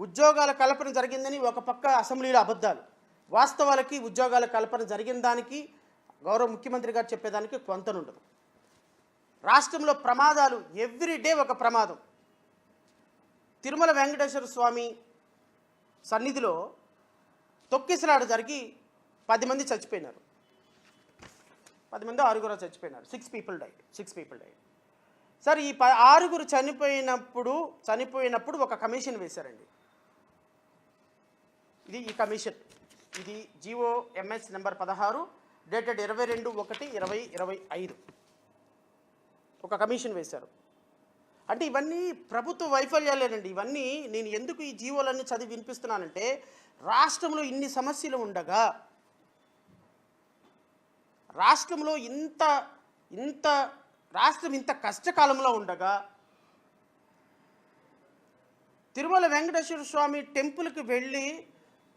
ఉద్యోగాల కల్పన జరిగిందని ఒక పక్క అసెంబ్లీలో అబద్ధాలు, వాస్తవాలకి ఉద్యోగాల కల్పన జరిగిన దానికి గౌరవ ముఖ్యమంత్రి గారు చెప్పేదానికి పొంతనుండదు. రాష్ట్రంలో ప్రమాదాలు ఎవ్రీడే ఒక ప్రమాదం. తిరుమల వెంకటేశ్వర స్వామి సన్నిధిలో తొక్కిసలాట జరిగి 10 మంది చచ్చిపోయినారు. 10 మంది 6 చచ్చిపోయినారు. 6 people died. సార్, ఈ 6 చనిపోయినప్పుడు ఒక కమిషన్ వేశారండి. ఈ కమిషన్ ఇది GOMS నెంబర్ 16 డేటెడ్ 22/1/2025 ఒక కమిషన్ వేశారు. అంటే ఇవన్నీ ప్రభుత్వ వైఫల్యాలేనండి. ఇవన్నీ నేను ఎందుకు ఈ జీవోలన్నీ చదివి వినిపిస్తున్నానంటే, రాష్ట్రంలో ఇన్ని సమస్యలు ఉండగా, రాష్ట్రంలో రాష్ట్రం ఇంత కష్టకాలంలో ఉండగా, తిరుమల వెంకటేశ్వర స్వామి టెంపుల్కి వెళ్ళి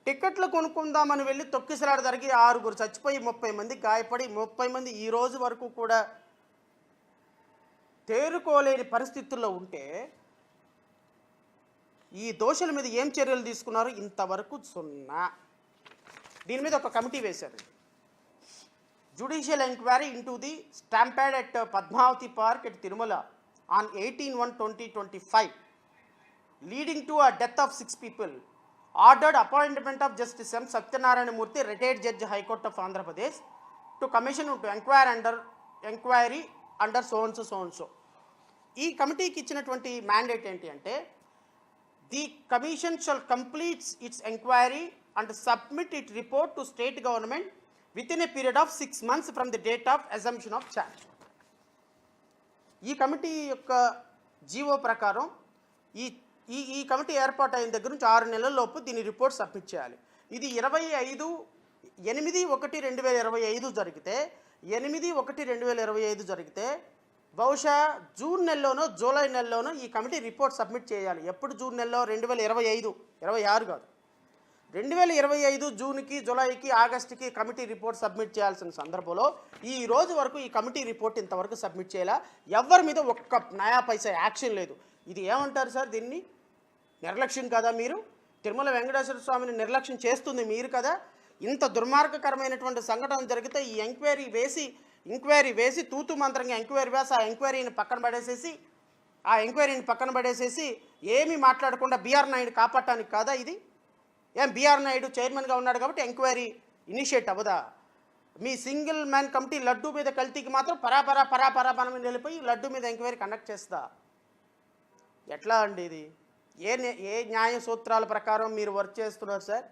టికెట్లు కొనుక్కుందామని వెళ్ళి తొక్కిసలాట జరిగి 6 చచ్చిపోయి 30 మంది గాయపడి 30 మంది ఈ రోజు వరకు కూడా తేరుకోలేని పరిస్థితుల్లో ఉంటే, ఈ దోషుల మీద ఏం చర్యలు తీసుకున్నారు? ఇంతవరకు 0. దీని మీద ఒక కమిటీ వేశారు. Judicial enquiry into the stampede at Padmavati park at Tirumala on 18/1/2025 leading to a death of 6 people. Ordered appointment of Justice M. Satyanarayana Murthy, retired Judge, High Court of Andhra Pradesh, to commission to enquiry under so and so. ఈ కమిటీకి ఇచ్చినటువంటి mandate ఏంటి అంటే, the commission shall complete it's enquiry and submit it report to state government with in a period of 6 months from the date of assumption of charge. ఈ committee యొక్క GO ప్రకారం ఈ committee ఏర్పాటు అయిన దగ్గర నుంచి 6 నెలల్లోపు దీని రిపోర్ట్ సబ్మిట్ చేయాలి. ఇది 8/1/2025 జరిగితే, 8/1/2025 జరిగితే బహుశా జూన్ నెలలోనో జూలై నెలలోనో ఈ కమిటీ రిపోర్ట్ సబ్మిట్ చేయాలి. ఎప్పుడు జూన్ నెలలో? 2025, 26 కాదు, 2025 జూన్కి, జూలైకి, ఆగస్టుకి కమిటీ రిపోర్ట్ సబ్మిట్ చేయాల్సిన సందర్భంలో ఈ రోజు వరకు ఈ కమిటీ రిపోర్ట్ ఇంతవరకు సబ్మిట్ చేయాలా. ఎవరి మీద ఒక్క నయా పైసా యాక్షన్ లేదు. ఇది ఏమంటారు సార్? దీన్ని నిర్లక్ష్యం కదా? మీరు తిరుమల వెంకటేశ్వర స్వామిని నిర్లక్ష్యం చేస్తుంది మీరు కదా. ఇంత దుర్మార్గకరమైనటువంటి సంఘటన జరిగితే ఈ ఎంక్వైరీ వేసి తూతు మంత్రంగా ఎంక్వైరీ వేసి ఆ ఎంక్వైరీని పక్కన పడేసేసి ఏమీ మాట్లాడకుండా బిఆర్ నాయుడు కాపాడటానికి కాదా ఇది? ఏం బిఆర్ నాయుడు చైర్మన్గా ఉన్నాడు కాబట్టి ఎంక్వైరీ ఇనిషియేట్ అవ్వదా? మీ సింగిల్ మ్యాన్ కమిటీ లడ్డూ మీద కల్తీకి మాత్రం పరాపరా వెళ్ళిపోయి లడ్డూ మీద ఎంక్వైరీ కండక్ట్ చేస్తా? ఎట్లా అండి ఇది? ఏ న్యాయ సూత్రాల ప్రకారం మీరు వర్క్ చేస్తున్నారు సార్?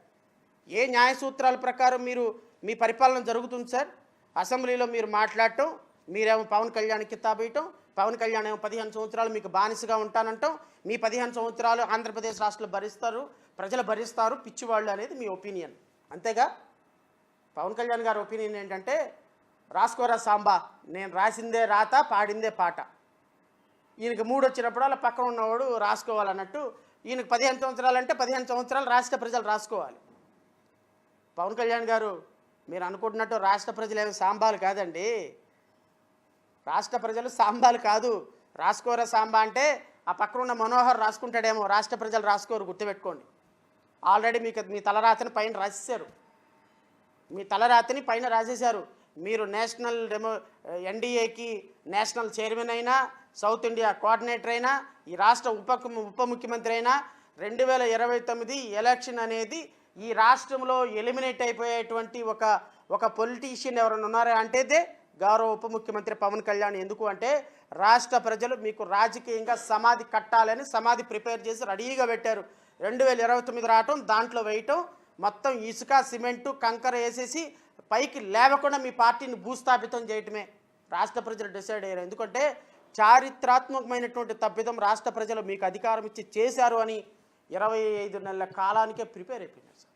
ఏ న్యాయ సూత్రాల ప్రకారం మీ పరిపాలన జరుగుతుంది సార్? అసెంబ్లీలో మీరు మాట్లాడటం, మీరేమో పవన్ కళ్యాణ్ కితాబేయటం, పవన్ కళ్యాణ్ ఏమో 15 సంవత్సరాలు మీకు బానిసగా ఉంటానంటాం, మీ 15 సంవత్సరాలు ఆంధ్రప్రదేశ్ రాష్ట్రంలో ప్రజలు భరిస్తారు పిచ్చివాళ్ళు అనేది మీ ఒపీనియన్, అంతేగా? పవన్ కళ్యాణ్ గారి ఒపీనియన్ ఏంటంటే, రాసుకోరా సాంబా, నేను రాసిందే రాత, పాడిందే పాట. ఈయనకి 3 వచ్చినప్పుడు అలా పక్కన ఉన్నవాడు రాసుకోవాలన్నట్టు, ఈయనకు 15 సంవత్సరాలు అంటే 15 సంవత్సరాలు రాష్ట్ర ప్రజలు రాసుకోవాలి. పవన్ కళ్యాణ్ గారు, మీరు అనుకుంటున్నట్టు రాష్ట్ర ప్రజలు ఏమి సాంబాలు కాదండి. రాష్ట్ర ప్రజలు సాంబాలు కాదు. రాసుకోరా సాంబా అంటే ఆ పక్కన ఉన్న మనోహర్ రాసుకుంటాడేమో, రాష్ట్ర ప్రజలు రాసుకోరు, గుర్తుపెట్టుకోండి. ఆల్రెడీ మీ తలరాతని పైన రాసేశారు. మీ తలరాతని పైన రాసేశారు. మీరు నేషనల్ ఎన్డీఏకి నేషనల్ చైర్మన్ అయినా, సౌత్ ఇండియా కోఆర్డినేటర్ అయినా, ఈ రాష్ట్ర ఉప ముఖ్యమంత్రి అయినా, 2029 ఎలక్షన్ అనేది ఈ రాష్ట్రంలో ఎలిమినేట్ అయిపోయేటువంటి ఒక పొలిటీషియన్ ఎవరైనా ఉన్నారా అంటే గౌరవ ఉప ముఖ్యమంత్రి పవన్ కళ్యాణ్. ఎందుకు అంటే, రాష్ట్ర ప్రజలు మీకు రాజకీయంగా సమాధి కట్టాలని సమాధి ప్రిపేర్ చేసి రెడీగా పెట్టారు. 2029 రావటం, దాంట్లో వేయటం, మొత్తం ఇసుక, సిమెంటు, కంకర వేసేసి పైకి లేవకుండా మీ పార్టీని భూస్థాపితం చేయటమే రాష్ట్ర ప్రజలు డిసైడ్ అయ్యారు. ఎందుకంటే చారిత్రాత్మకమైనటువంటి తప్పిదం రాష్ట్ర ప్రజలు మీకు అధికారం ఇచ్చి చేశారు అని 25 నెలల కాలానికే ప్రిపేర్ అయిపోయినారు సార్.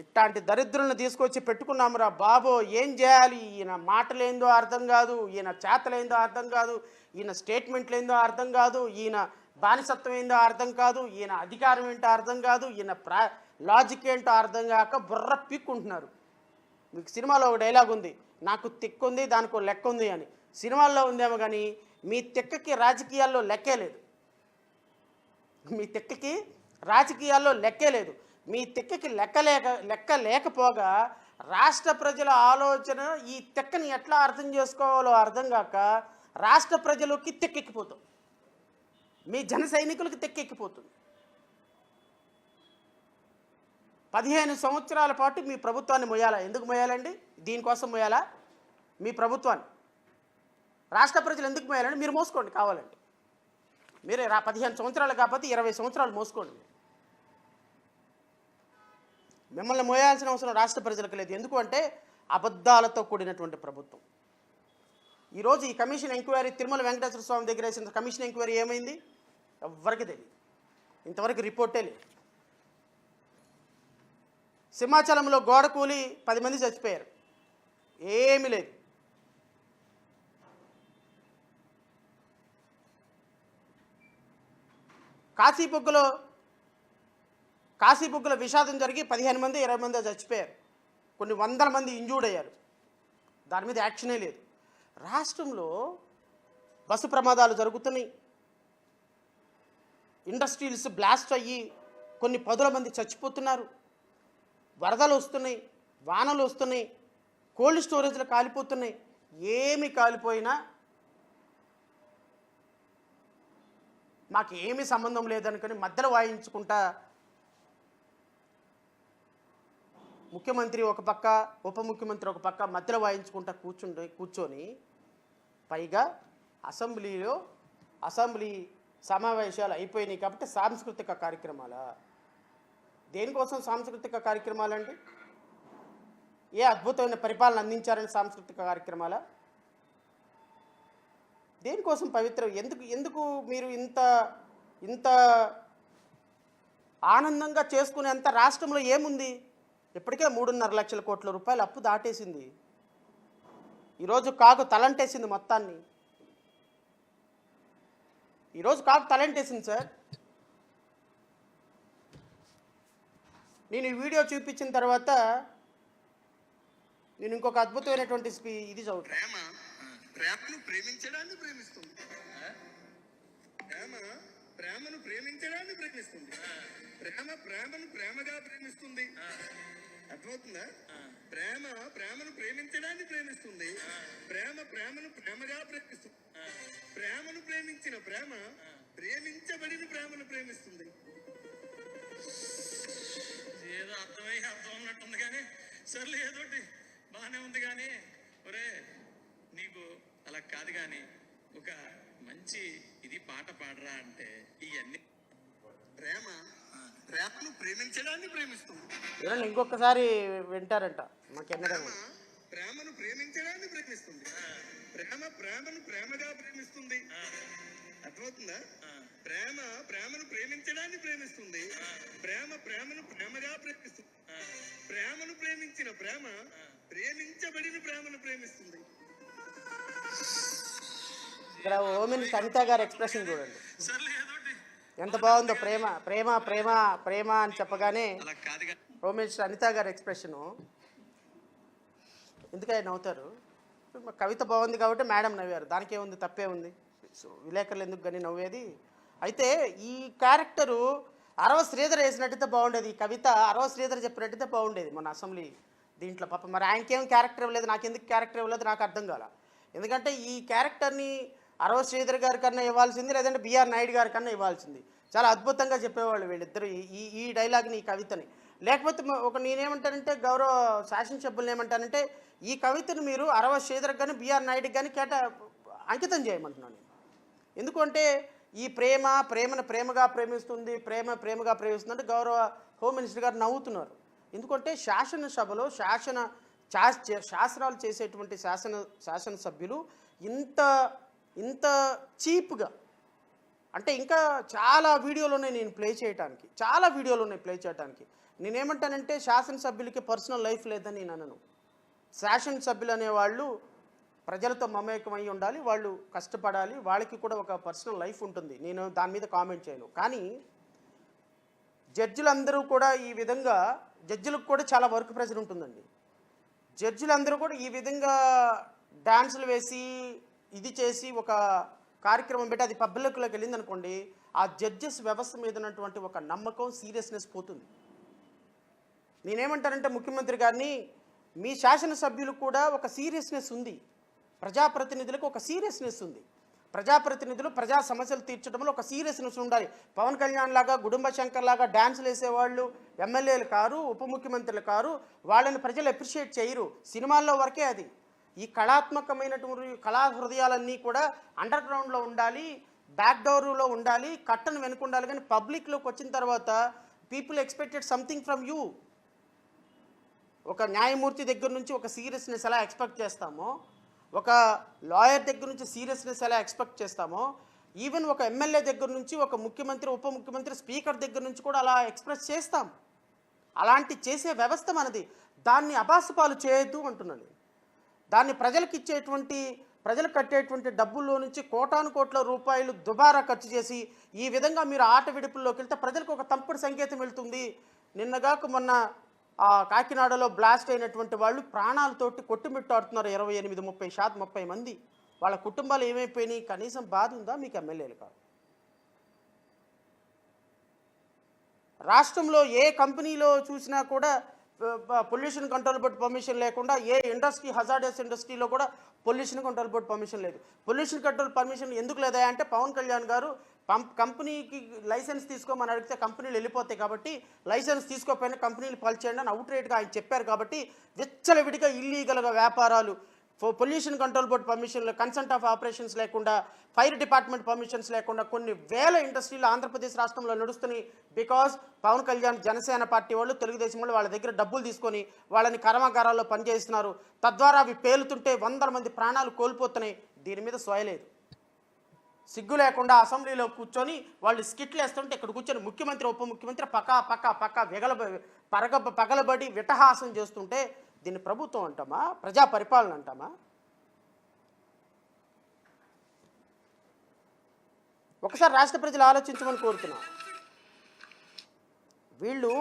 ఇట్లాంటి దరిద్రులను తీసుకొచ్చి పెట్టుకున్నామురా బాబో. ఏం చేయాలి? ఈయన మాటలేందో అర్థం కాదు, ఈయన చేతలేందో అర్థం కాదు, ఈయన స్టేట్మెంట్లేందో అర్థం కాదు, ఈయన బానిసత్వం ఏందో అర్థం కాదు, ఈయన అధికారం ఏంటో అర్థం కాదు, ఈయన లాజిక్ ఏంటో అర్థం కాక బుర్ర పీక్కుంటున్నారు. మీకు సినిమాలో ఒక డైలాగ్ ఉంది, నాకు తిక్కుంది దానికి లెక్క ఉంది అని. సినిమాల్లో ఉందేమో కానీ మీ తిక్కకి రాజకీయాల్లో లెక్కే లేదు. మీ తిక్కకి రాజకీయాల్లో లెక్కే లేదు. మీ తిక్కకి లెక్క లేకపోగా రాష్ట్ర ప్రజల ఆలోచన ఈ తిక్కని ఎట్లా అర్థం చేసుకోవాలో అర్థం కాక రాష్ట్ర ప్రజలకి తిక్కెక్కిపోతుంది, మీ జన సైనికులకి తిక్కెక్కిపోతుంది. 15 సంవత్సరాల పాటు మీ ప్రభుత్వాన్ని మొయ్యాలా? ఎందుకు మొయ్యాలండి? దీనికోసం మొయ్యాలా మీ ప్రభుత్వాన్ని? రాష్ట్ర ప్రజలు ఎందుకు మోయాలంటే మీరు మోసుకోండి, కావాలండి మీరే 15 సంవత్సరాలు కాకపోతే 20 సంవత్సరాలు మోసుకోండి. మిమ్మల్ని మోయాల్సిన అవసరం రాష్ట్ర ప్రజలకు లేదు. ఎందుకు అంటే అబద్ధాలతో కూడినటువంటి ప్రభుత్వం. ఈరోజు ఈ కమిషన్ ఎంక్వైరీ తిరుమల వెంకటేశ్వర స్వామి దగ్గర వేసిన కమిషన్ ఎంక్వైరీ ఏమైంది? ఎవరికి తెలియదు, ఇంతవరకు రిపోర్టే లేదు. సింహాచలంలో గోడ కూలి 10 మంది చచ్చిపోయారు, ఏమీ లేదు. కాశీబుగ్గలో విషాదం జరిగి 15 మంది 20 మంది చచ్చిపోయారు, కొన్ని వందల మంది ఇంజూర్డ్ అయ్యారు, దాని మీద యాక్షనే లేదు. రాష్ట్రంలో బస్సు ప్రమాదాలు జరుగుతున్నాయి, ఇండస్ట్రీస్ బ్లాస్ట్ అయ్యి కొన్ని 10ల మంది చచ్చిపోతున్నారు, వరదలు వస్తున్నాయి, వానలు వస్తున్నాయి, కోల్డ్ స్టోరేజ్లు కాలిపోతున్నాయి. ఏమి కాలిపోయినా మాకు ఏమీ సంబంధం లేదనుకొని మధ్యలో వాయించుకుంటా ముఖ్యమంత్రి ఒక పక్క, ఉప ముఖ్యమంత్రి ఒక పక్క మధ్యలో వాయించుకుంటా కూర్చొని పైగా అసెంబ్లీ సమావేశాలు అయిపోయినాయి కాబట్టి సాంస్కృతిక కార్యక్రమాల. దేనికోసం సాంస్కృతిక కార్యక్రమాలండి? ఏ అద్భుతమైన పరిపాలన అందించారని సాంస్కృతిక కార్యక్రమాల? దేనికోసం పవిత్ర? ఎందుకు మీరు ఇంత ఆనందంగా చేసుకునేంత రాష్ట్రంలో ఏముంది? ఇప్పటికే 3.5 లక్షల కోట్ల రూపాయలు అప్పు దాటేసింది. ఈరోజు కాకు తలంటేసింది మొత్తాన్ని. ఈరోజు కాకు తలంటేసింది సార్. నేను ఈ వీడియో చూపించిన తర్వాత నేను ఇంకొక అద్భుతమైనటువంటి ఇది చదువుతాను. ప్రేమను ప్రేమించడాన్ని ప్రేమిస్తుంది, ప్రేమను ప్రేమించడాన్ని ప్రేమిస్తుంది, ప్రేమను ప్రేమగా ప్రేమిస్తుంది. అర్థమవుతుందా? ప్రేమను ప్రేమించడాన్ని ప్రేమిస్తుంది, ప్రేమను ప్రేమగా ప్రేమిస్తుంది. ప్రేమను ప్రేమించిన ప్రేమ ప్రేమించబడిన ప్రేమను ప్రేమిస్తుంది. ఏదో అర్థం ఉన్నట్టుంది కానీ సర్లే, ఏదోటి బాగానే ఉంది కానీ ఒరే నీకు అలా కాదు కానీ ఒక మంచి ఇది పాట పాడరా అంటే ఇవన్నీ ప్రేమను ప్రేమించడాన్ని ప్రేమిస్తుంది. ఇంకొకసారి వింటారంట ప్రేమను ప్రేమించడాన్ని ప్రేమిస్తుంది, ప్రేమను ప్రేమగా ప్రేమిస్తుంది. అర్థమవుతుందా? ప్రేమను ప్రేమించడాన్ని ప్రేమిస్తుంది, ప్రేమను ప్రేమగా ప్రేమిస్తుంది. ప్రేమను ప్రేమించిన ప్రేమ ప్రేమించబడిన ప్రేమను ప్రేమిస్తుంది. ఇక్కడ ఓమిన్ అనిత గారి ఎక్స్ప్రెషన్ చూడండి ఎంత బాగుందో. ప్రేమ ప్రేమ ప్రేమ ప్రేమ అని చెప్పగానే ఓమిన్ అనిత గారి ఎక్స్ప్రెషను. ఎందుకని నవ్వుతారు? కవిత బాగుంది కాబట్టి మేడం నవ్వారు, దానికే ఉంది, తప్పే ఉంది. విలేకరులు ఎందుకు కానీ నవ్వేది? అయితే ఈ క్యారెక్టరు అరవ శ్రీధర్ వేసినట్టయితే బాగుండేది, ఈ కవిత అరవ శ్రీధర్ చెప్పినట్టయితే బాగుండేది మొన్న అసెంబ్లీ దీంట్లో. పాప మరి ఆయనకేం క్యారెక్టర్ ఇవ్వలేదు, నాకెందుకు క్యారెక్టర్ ఇవ్వలేదు నాకు అర్థం కాల. ఎందుకంటే ఈ క్యారెక్టర్ని అరవ శ్రీధర్ గారి కన్నా ఇవ్వాల్సింది, లేదంటే బిఆర్ నాయుడు గారి కన్నా ఇవ్వాల్సింది. చాలా అద్భుతంగా చెప్పేవాళ్ళు వీళ్ళిద్దరు ఈ డైలాగ్ని, ఈ కవితని. లేకపోతే నేనేమంటానంటే గౌరవ శాసనసభ్యులను ఏమంటానంటే ఈ కవితను మీరు అరవ శ్రీధర్ కానీ బిఆర్ నాయుడుకి కానీ అంకితం చేయమంటున్నాను. ఎందుకంటే ఈ ప్రేమను ప్రేమగా ప్రేమిస్తుంది, ప్రేమగా ప్రేమిస్తుంది అంటే గౌరవ హోమ్ మినిస్టర్ గారు నవ్వుతున్నారు. ఎందుకంటే శాసనసభలో శాసనాలు చేసేటువంటి శాసనసభ్యులు ఇంత చీప్గా, అంటే ఇంకా చాలా వీడియోలు ఉన్నాయి నేను ప్లే చేయడానికి. నేనేమంటానంటే శాసనసభ్యులకి పర్సనల్ లైఫ్ లేదని నేను అనను. శాసనసభ్యులు అనేవాళ్ళు ప్రజలతో మమేకమై ఉండాలి, వాళ్ళు కష్టపడాలి, వాళ్ళకి కూడా ఒక పర్సనల్ లైఫ్ ఉంటుంది. నేను దాని మీద కామెంట్ చేయను. కానీ జడ్జిలందరూ కూడా ఈ విధంగా, జడ్జిలకు కూడా చాలా వర్క్ ప్రెషర్ ఉంటుందండి. జడ్జిలందరూ కూడా ఈ విధంగా డాన్సులు వేసి ఇది చేసి ఒక కార్యక్రమం పెట్టి అది పబ్లిక్లోకి వెళ్ళింది అనుకోండి, ఆ జడ్జెస్ వ్యవస్థ మీద ఉన్నటువంటి ఒక నమ్మకం, సీరియస్నెస్ పోతుంది. నేనేమంటానంటే ముఖ్యమంత్రి గారిని, మీ శాసనసభ్యులు కూడా ఒక సీరియస్నెస్ ఉంది, ప్రజాప్రతినిధులకు ఒక సీరియస్నెస్ ఉంది. ప్రజాప్రతినిధులు ప్రజా సమస్యలు తీర్చడంలో ఒక సీరియస్నెస్ ఉండాలి. పవన్ కళ్యాణ్ లాగా, గుడుంబ శంకర్ లాగా డాన్సులు వేసేవాళ్ళు ఎమ్మెల్యేలు కారు, ఉప ముఖ్యమంత్రులు కారు. వాళ్ళని ప్రజలు అప్రిషియేట్ చేయరు. సినిమాల్లో వరకే అది. ఈ కళాత్మకమైనటువంటి కళా హృదయాలన్నీ కూడా అండర్ గ్రౌండ్లో ఉండాలి, బ్యాక్ డోర్లో ఉండాలి, కట్టను వెనుక ఉండాలి. కానీ పబ్లిక్లోకి వచ్చిన తర్వాత people expected something from you. ఒక న్యాయమూర్తి దగ్గర నుంచి ఒక సీరియస్నెస్ ఎలా ఎక్స్పెక్ట్ చేస్తామో, ఒక లాయర్ దగ్గర నుంచి సీరియస్నెస్ ఎలా ఎక్స్పెక్ట్ చేస్తామో, ఈవెన్ ఒక ఎమ్మెల్యే దగ్గర నుంచి, ఒక ముఖ్యమంత్రి, ఉప ముఖ్యమంత్రి, స్పీకర్ దగ్గర నుంచి కూడా అలా ఎక్స్ప్రెస్ చేస్తాం. అలాంటి చేసే వ్యవస్థ మనది. దాన్ని అబాసుపాలు చేయొద్దు అంటున్నాను. దాన్ని ప్రజలు కట్టేటువంటి డబ్బుల్లో నుంచి కోటాను కోట్ల రూపాయలు దుబారా ఖర్చు చేసి ఈ విధంగా మీరు ఆట విడుపుల్లోకి వెళ్తే ప్రజలకు ఒక తప్పుడు సంకేతం వెళ్తుంది. నిన్నగాక మొన్న కాకినాడలో బ్లాస్ట్ అయినటువంటి వాళ్ళు ప్రాణాలతోటి కొట్టుమిట్టాడుతున్నారు. 28-30 మంది. వాళ్ళ కుటుంబాలు ఏమైపోయినాయి? కనీసం బాధ ఉందా మీకు? ఎమ్మెల్యేలు కాదు. రాష్ట్రంలో ఏ కంపెనీలో చూసినా కూడా పొల్యూషన్ కంట్రోల్ బోర్డు పర్మిషన్ లేకుండా, ఏ ఇండస్ట్రీ, హజార్డస్ ఇండస్ట్రీలో కూడా పొల్యూషన్ కంట్రోల్ బోర్డు పర్మిషన్ లేదు. పొల్యూషన్ కంట్రోల్ పర్మిషన్ ఎందుకు లేదా అంటే, పవన్ కళ్యాణ్ గారు కంపెనీకి లైసెన్స్ తీసుకోమని అడిగితే కంపెనీలు వెళ్ళిపోతాయి కాబట్టి, లైసెన్స్ తీసుకోకపోయినా కంపెనీలు పనిచేయండి అని అవుట్ రేట్గా ఆయన చెప్పారు. కాబట్టి విచ్చలవిడిగా ఇల్లీగల్గా వ్యాపారాలు, పొల్యూషన్ కంట్రోల్ బోర్డు పర్మిషన్లు, కన్సెంట్ ఆఫ్ ఆపరేషన్స్ లేకుండా, ఫైర్ డిపార్ట్మెంట్ పర్మిషన్స్ లేకుండా కొన్ని వేల ఇండస్ట్రీలు ఆంధ్రప్రదేశ్ రాష్ట్రంలో నడుస్తున్నాయి. బికాజ్ పవన్ కళ్యాణ్, జనసేన పార్టీ వాళ్ళు, తెలుగుదేశం వాళ్ళు వాళ్ళ దగ్గర డబ్బులు తీసుకొని వాళ్ళని కర్మాగారాల్లో పనిచేస్తున్నారు. తద్వారా అవి పేలుతుంటే 100 మంది ప్రాణాలు కోల్పోతున్నాయి. దీని మీద సోయలేదు. సిగ్గు లేకుండా అసెంబ్లీలో కూర్చొని వాళ్ళు స్కిట్లు వేస్తుంటే ఇక్కడ కూర్చొని ముఖ్యమంత్రి, ఉప ముఖ్యమంత్రి పక్క పగలబడి విటహాసం చేస్తుంటే దీన్ని ప్రభుత్వం అంటామా? ప్రజా పరిపాలన అంటామా? ఒకసారి రాష్ట్ర ప్రజలు ఆలోచించమని కోరుతున్నా. వీళ్ళు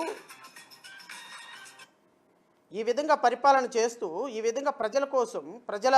ఈ విధంగా పరిపాలన చేస్తూ, ఈ విధంగా ప్రజల కోసం, ప్రజల